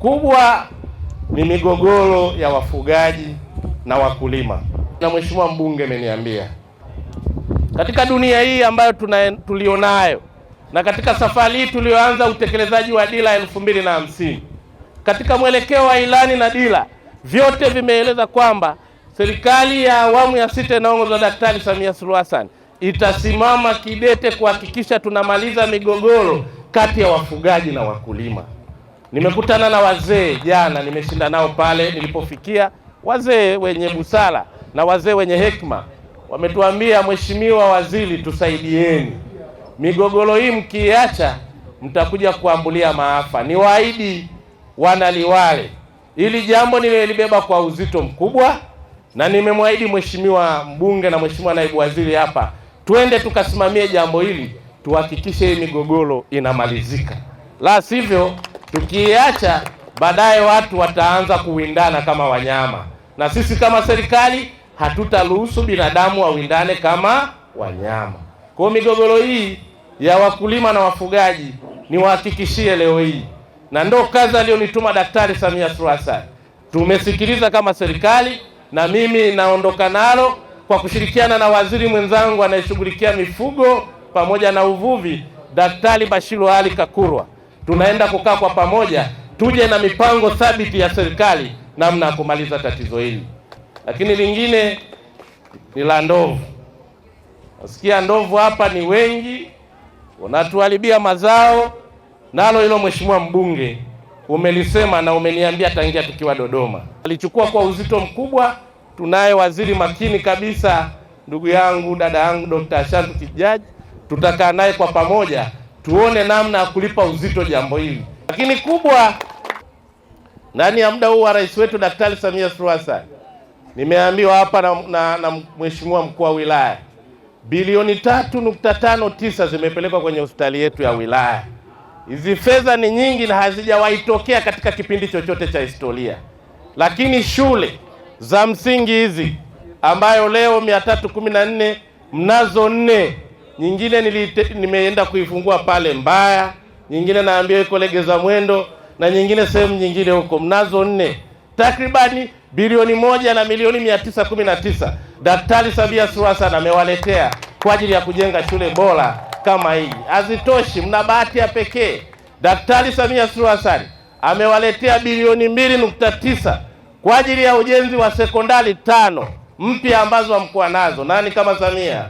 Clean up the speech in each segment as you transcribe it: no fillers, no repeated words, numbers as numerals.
kubwa ni migogoro ya wafugaji na wakulima. Na mheshimiwa mbunge ameniambia katika dunia hii ambayo tulionayo na katika safari hii tulioanza utekelezaji wa dira 2050, katika mwelekeo wa ilani na dira, vyote vimeeleza kwamba serikali ya awamu ya 6 inaongozwa na Daktari Samia Suluhu Hassan itasimama kidete kuhakikisha tunamaliza migogoro kati ya wafugaji na wakulima. Nimekutana na wazee jana, nimeshinda nao pale nilipofikia, wazee wenye busara na wazee wenye hekima. Wametuambia, Mheshimiwa Waziri, tusaidieni. Migogoro hii mkiacha mtakuja kuambulia maafa. Niwaahidi wana Liwale, ili jambo nimelibeba kwa uzito mkubwa, na nimemwahidi Mheshimiwa mbunge na Mheshimiwa naibu waziri hapa, twende tukasimamie jambo hili, tuhakikishe hii migogoro inamalizika. La sivyo tukiacha, baadaye watu wataanza kuwindana kama wanyama, na sisi kama serikali hatutaruhusu binadamu wawindane kama wanyama. Kwa migogoro hii ya wakulima na wafugaji niwahakikishie leo hii, na ndo kazi alionituma Daktari Samia Suluhu Hassan, tumesikiliza kama serikali, na mimi naondoka nalo kwa kushirikiana na waziri mwenzangu anayeshughulikia mifugo pamoja na uvuvi, Daktari Bashiru Ali Kakurwa. Tunaenda kukaa kwa pamoja, tuje na mipango thabiti ya serikali namna ya kumaliza tatizo hili. Lakini lingine ni la ndovu. Nasikia ndovu hapa ni wengi, wanatuharibia mazao. Nalo hilo Mheshimiwa mbunge umelisema na umeniambia tangia tukiwa Dodoma. Alichukua kwa uzito mkubwa. Tunaye waziri makini kabisa, ndugu yangu, dada yangu Dr. Ashantu Kijaji. Tutakaa naye kwa pamoja tuone namna ya kulipa uzito jambo hili. Lakini kubwa, ndani ya muda huu wa rais wetu Daktari Samia Suluhu Hassan, nimeambiwa hapa na Mheshimiwa mkuu wa wilaya, bilioni 3.59 zimepelekwa kwenye hospitali yetu ya wilaya. Hizi fedha ni nyingi na hazijawahi tokea katika kipindi chochote cha historia. Lakini shule za msingi hizi ambayo leo 314 mnazo 4, nyingine nimeenda kuifungua pale Mbaya, nyingine naambiwa iko Legeza Mwendo, na nyingine sehemu nyingine huko, mnazo 4. Takribani bilioni 1 na milioni 919 Daktari Samia Suluhu Hassan amewaletea kwa ajili ya kujenga shule bora kama hii. Hazitoshi, mna bahati ya pekee. Daktari Samia Suluhu Hassan amewaletea bilioni 2.9 kwa ajili ya ujenzi wa sekondari 5 mpya ambazo hamkuwa nazo. Nani kama Samia?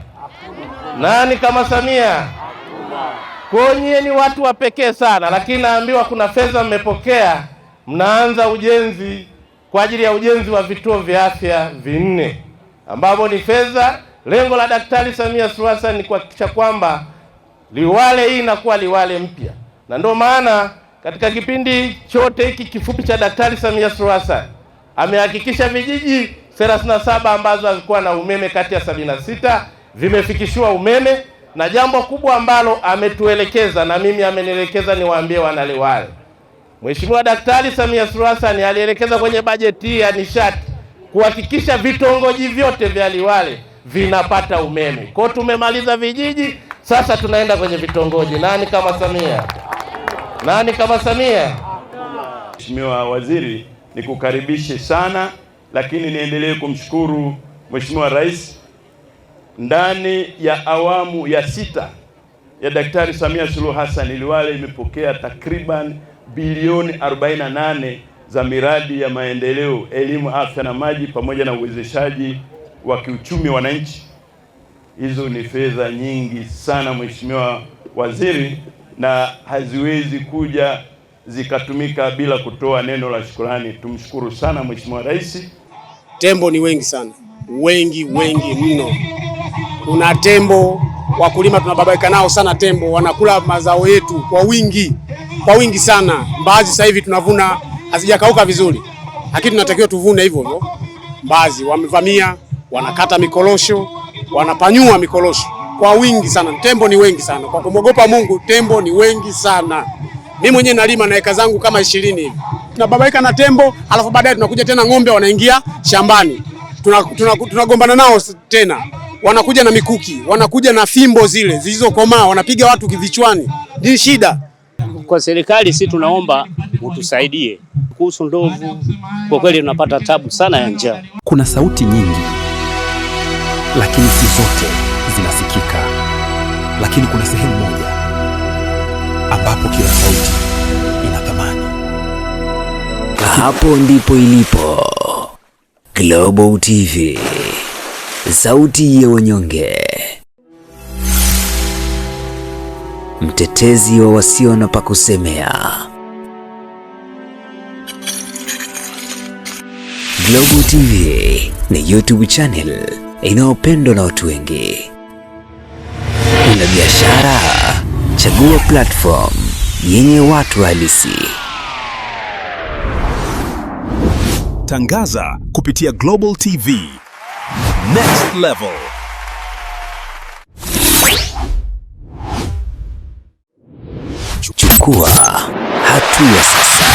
Nani kama Samia? Kwenye ni watu wa pekee sana. Lakini naambiwa kuna fedha mmepokea, mnaanza ujenzi kwa ajili ya ujenzi wa vituo vya afya 4 ambavyo ni fedha. Lengo la Daktari Samia Suluhu Hassan ni kuhakikisha kwamba Liwale hii inakuwa Liwale mpya, na ndio maana katika kipindi chote hiki kifupi cha Daktari Samia Suluhu Hassan amehakikisha vijiji 37 ambazo hazikuwa na umeme kati ya 76 vimefikishiwa umeme. Na jambo kubwa ambalo ametuelekeza na mimi amenielekeza niwaambie wana Liwale, Mheshimiwa Daktari Samia Suluhu Hassan alielekeza kwenye bajeti ya nishati kuhakikisha vitongoji vyote vya Liwale vinapata umeme. Kwa tumemaliza vijiji, sasa tunaenda kwenye vitongoji. Nani kama Samia? Nani kama Samia? Mheshimiwa Waziri, nikukaribishe sana, lakini niendelee kumshukuru Mheshimiwa Rais. Ndani ya awamu ya 6 ya Daktari Samia Suluhu Hassan, Liwale imepokea takriban bilioni 48 za miradi ya maendeleo, elimu, afya na maji, pamoja na uwezeshaji wa kiuchumi wananchi. Hizo ni fedha nyingi sana Mheshimiwa Waziri, na haziwezi kuja zikatumika bila kutoa neno la shukrani. Tumshukuru sana Mheshimiwa Rais. Tembo ni wengi sana, wengi mno. Kuna tembo, wakulima tunababaika nao sana. Tembo wanakula mazao yetu kwa wingi sana. Mbaazi sasa hivi tunavuna hazijakauka vizuri, lakini tunatakiwa tuvune hivyo hivyo. Mbaazi wamevamia, wanakata mikorosho, wanapanyua mikorosho kwa wingi sana. Tembo ni wengi sana, kwa kumwogopa Mungu, tembo ni wengi sana. Mimi mwenyewe nalima na eka zangu kama 20 hivi. Tunababaika na tembo, alafu baadaye tunakuja tena ng'ombe wanaingia shambani. Tunagombana nao tena. Wanakuja na mikuki, wanakuja na fimbo zile zilizokomaa, wanapiga watu kivichwani. Ni shida. Kwa serikali sisi tunaomba utusaidie kuhusu ndovu, kwa kweli tunapata tabu sana ya njaa. Kuna sauti nyingi, lakini si zote zinasikika. Lakini kuna sehemu moja ambapo kila sauti ina thamani. Hapo ndipo ilipo Global TV, sauti ya wanyonge, mtetezi wa wasio na pa kusemea. Global TV ni YouTube channel inayopendwa na watu wengi. Una biashara? Chagua platform yenye watu halisi. Tangaza kupitia Global TV. Next level. Chukua hatua sasa.